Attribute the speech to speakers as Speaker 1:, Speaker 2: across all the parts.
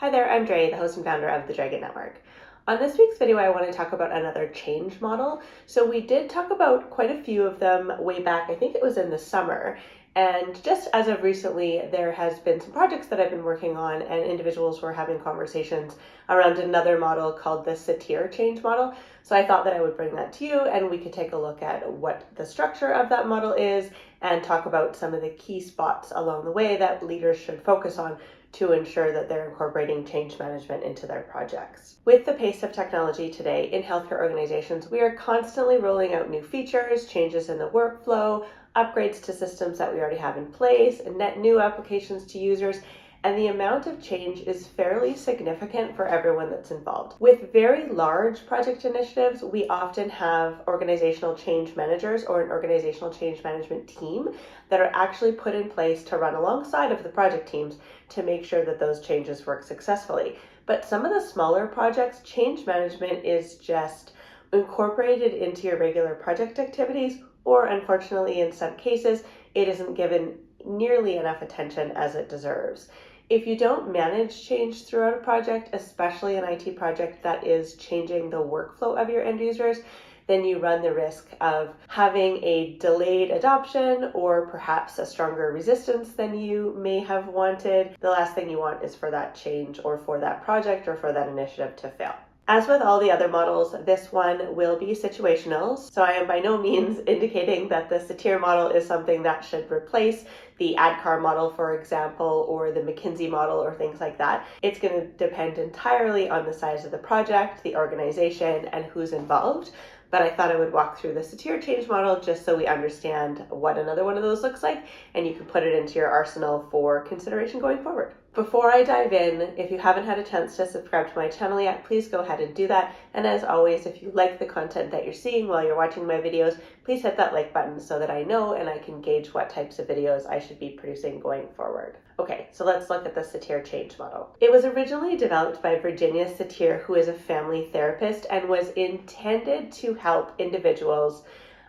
Speaker 1: Hi there, I'm Dre, the host and founder of the Dragon Network. On this week's video, I want to talk about another change model. So we did talk about quite a few of them way back, I think it was in the summer. And just as of recently, there has been some projects that I've been working on and individuals were having conversations around another model called the Satir change model. So I thought that I would bring that to you and we could take a look at what the structure of that model is and talk about some of the key spots along the way that leaders should focus on to ensure that they're incorporating change management into their projects. With the pace of technology today in healthcare organizations, we are constantly rolling out new features, changes in the workflow, upgrades to systems that we already have in place, and net new applications to users, and the amount of change is fairly significant for everyone that's involved. With very large project initiatives, we often have organizational change managers or an organizational change management team that are actually put in place to run alongside of the project teams to make sure that those changes work successfully. But some of the smaller projects, change management is just incorporated into your regular project activities, or unfortunately in some cases, it isn't given nearly enough attention as it deserves. If you don't manage change throughout a project, especially an IT project that is changing the workflow of your end users, then you run the risk of having a delayed adoption or perhaps a stronger resistance than you may have wanted. The last thing you want is for that change or for that project or for that initiative to fail. As with all the other models, this one will be situational. So I am by no means indicating that the Satir model is something that should replace the ADKAR model, for example, or the McKinsey model or things like that. It's going to depend entirely on the size of the project, the organization, and who's involved. But I thought I would walk through the Satir change model just so we understand what another one of those looks like, and you can put it into your arsenal for consideration going forward. Before I dive in, if you haven't had a chance to subscribe to my channel yet, please go ahead and do that. And as always, if you like the content that you're seeing while you're watching my videos, please hit that like button so that I know and I can gauge what types of videos I should be producing going forward. Okay, so let's look at the Satir change model. It was originally developed by Virginia Satir, who is a family therapist, and was intended to help individuals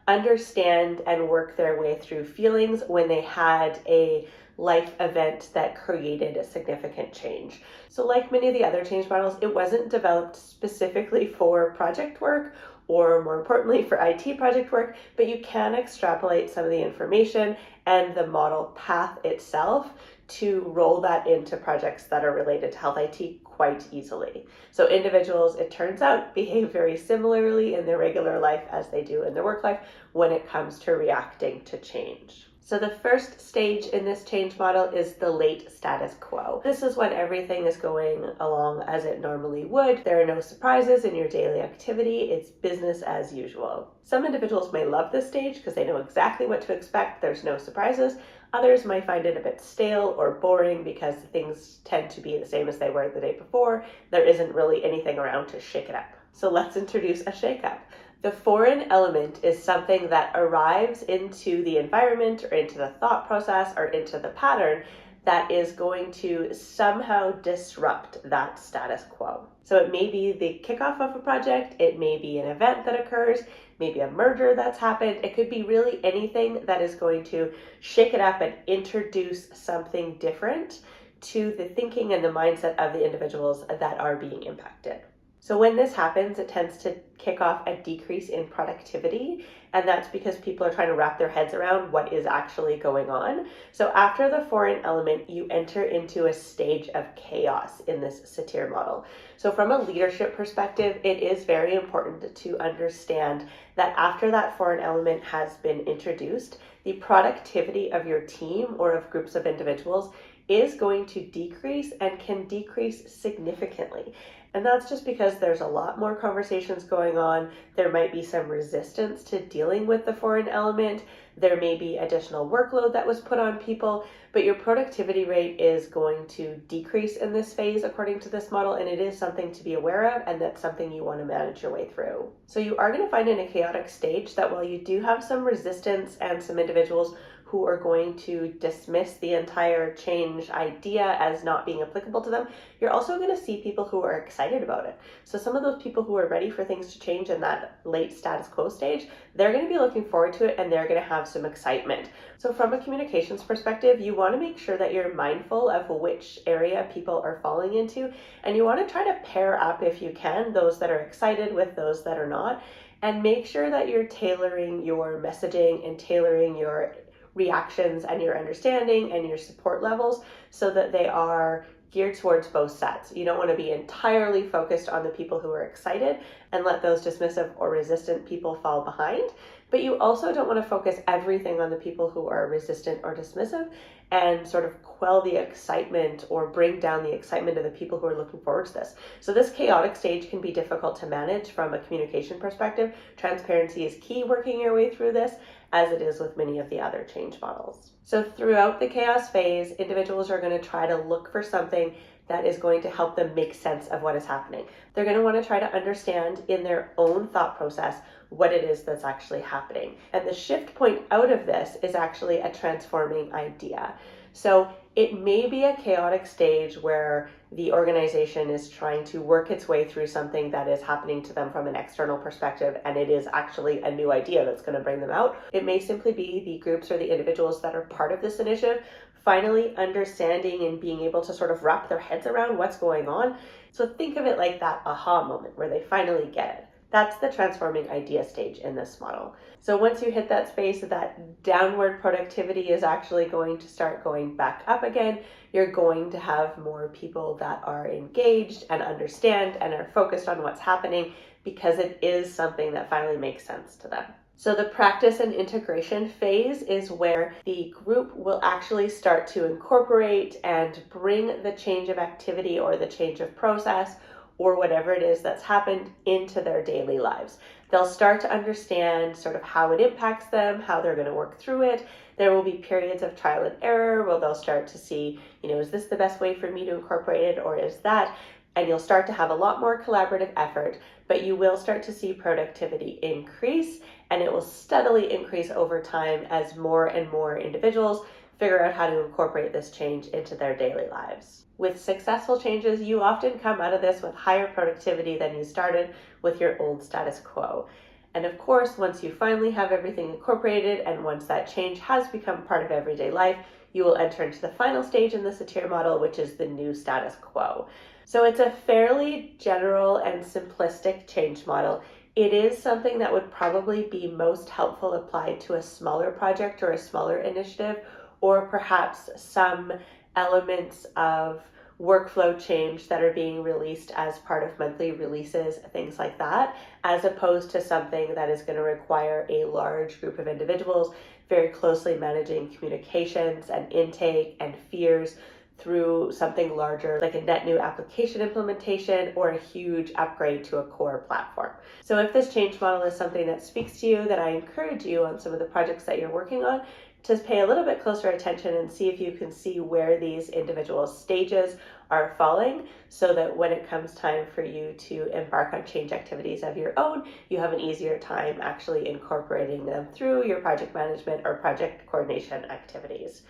Speaker 1: understand and work their way through feelings when they had a life event that created a significant change. So like many of the other change models, it wasn't developed specifically for project work or more importantly for IT project work, but you can extrapolate some of the information and the model path itself to roll that into projects that are related to health IT quite easily. So individuals, it turns out, behave very similarly in their regular life as they do in their work life when it comes to reacting to change. So the first stage in this change model is the late status quo. This is when everything is going along as it normally would. There are no surprises in your daily activity. It's business as usual. Some individuals may love this stage because they know exactly what to expect. There's no surprises. Others might find it a bit stale or boring because things tend to be the same as they were the day before. There isn't really anything around to shake it up. So let's introduce a shake-up. The foreign element is something that arrives into the environment or into the thought process or into the pattern that is going to somehow disrupt that status quo. So it may be the kickoff of a project, it may be an event that occurs, maybe a merger that's happened. It could be really anything that is going to shake it up and introduce something different to the thinking and the mindset of the individuals that are being impacted. So when this happens, it tends to kick off a decrease in productivity, and that's because people are trying to wrap their heads around what is actually going on. So after the foreign element, you enter into a stage of chaos in this Satir model. So from a leadership perspective, it is very important to understand that after that foreign element has been introduced, the productivity of your team or of groups of individuals is going to decrease and can decrease significantly. And that's just because there's a lot more conversations going on. There might be some resistance to dealing with the foreign element. There may be additional workload that was put on people, but your productivity rate is going to decrease in this phase according to this model, and it is something to be aware of, and that's something you want to manage your way through. So you are going to find in a chaotic stage that while you do have some resistance and some individuals who are going to dismiss the entire change idea as not being applicable to them. You're also going to see people who are excited about it. So some of those people who are ready for things to change in that late status quo stage, they're going to be looking forward to it and they're going to have some excitement. So from a communications perspective, you want to make sure that you're mindful of which area people are falling into, and you want to try to pair up, if you can, those that are excited with those that are not, and make sure that you're tailoring your messaging and tailoring your reactions and your understanding and your support levels so that they are geared towards both sets. You don't want to be entirely focused on the people who are excited and let those dismissive or resistant people fall behind, but you also don't want to focus everything on the people who are resistant or dismissive and sort of quell the excitement or bring down the excitement of the people who are looking forward to this. So this chaotic stage can be difficult to manage from a communication perspective. Transparency is key working your way through this, as it is with many of the other change models. So throughout the chaos phase, individuals are going to try to look for something that is going to help them make sense of what is happening. They're going to want to try to understand in their own thought process what it is that's actually happening. And the shift point out of this is actually a transforming idea. So it may be a chaotic stage where the organization is trying to work its way through something that is happening to them from an external perspective, and it is actually a new idea that's going to bring them out. It may simply be the groups or the individuals that are part of this initiative finally understanding and being able to sort of wrap their heads around what's going on. So think of it like that aha moment where they finally get it. That's the transforming idea stage in this model. So once you hit that space, that downward productivity is actually going to start going back up again. You're going to have more people that are engaged and understand and are focused on what's happening because it is something that finally makes sense to them. So the practice and integration phase is where the group will actually start to incorporate and bring the change of activity or the change of process or whatever it is that's happened into their daily lives. They'll start to understand sort of how it impacts them, how they're going to work through it. There will be periods of trial and error where they'll start to see, is this the best way for me to incorporate it or is that? And you'll start to have a lot more collaborative effort, but you will start to see productivity increase, and it will steadily increase over time as more and more individuals figure out how to incorporate this change into their daily lives. With successful changes, you often come out of this with higher productivity than you started with your old status quo. And of course, once you finally have everything incorporated and once that change has become part of everyday life, you will enter into the final stage in the Satir model, which is the new status quo. So it's a fairly general and simplistic change model. It is something that would probably be most helpful applied to a smaller project or a smaller initiative, or perhaps some elements of workflow change that are being released as part of monthly releases, things like that, as opposed to something that is going to require a large group of individuals very closely managing communications and intake and fears through something larger like a net new application implementation or a huge upgrade to a core platform. So if this change model is something that speaks to you, then I encourage you on some of the projects that you're working on to pay a little bit closer attention and see if you can see where these individual stages are falling so that when it comes time for you to embark on change activities of your own, you have an easier time actually incorporating them through your project management or project coordination activities.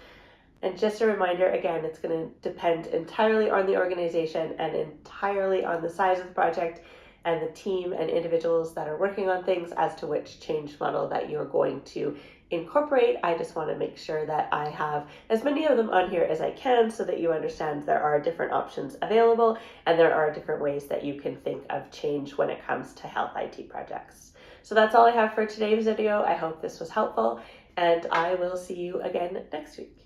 Speaker 1: And just a reminder, again, it's going to depend entirely on the organization and entirely on the size of the project and the team and individuals that are working on things as to which change model that you're going to incorporate. I just want to make sure that I have as many of them on here as I can so that you understand there are different options available and there are different ways that you can think of change when it comes to health IT projects. So that's all I have for today's video. I hope this was helpful, and I will see you again next week.